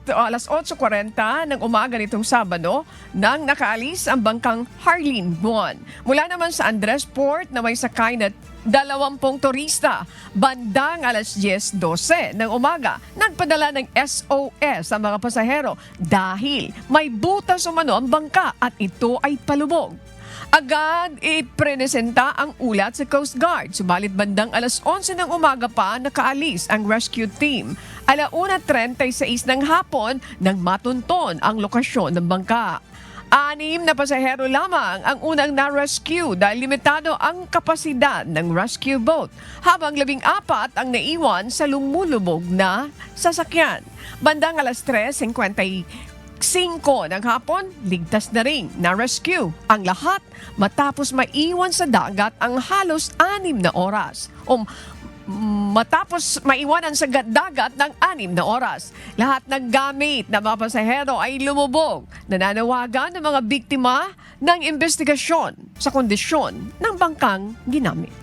alas 8:40 ng umaga nitong Sabado nang nakaalis ang bangkang Harleen Buon. Mula naman sa Andres Port na may sakay na 20 turista. Bandang alas 10:12 ng umaga, nagpadala ng SOS ang mga pasahero dahil may butas umano ang bangka at ito ay palubog. Agad iprenesenta ang ulat sa Coast Guard. Subalit bandang alas 11 ng umaga pa nakaalis ang rescue team. 1:36 ng hapon nang matunton ang lokasyon ng bangka. 6 na pasahero lamang ang unang na-rescue dahil limitado ang kapasidad ng rescue boat, habang 14 ang naiwan sa lumulubog na sasakyan. Bandang alas 3:55 ng hapon, ligtas na rin na-rescue ang lahat matapos maiwan sa dagat ang halos 6 na oras. Matapos maiwanan sa dagat ng 6 na oras. Lahat ng gamit ng mga pasahero ay lumubog. Nananawagan ng mga biktima ng investigasyon sa kondisyon ng bangkang ginamit.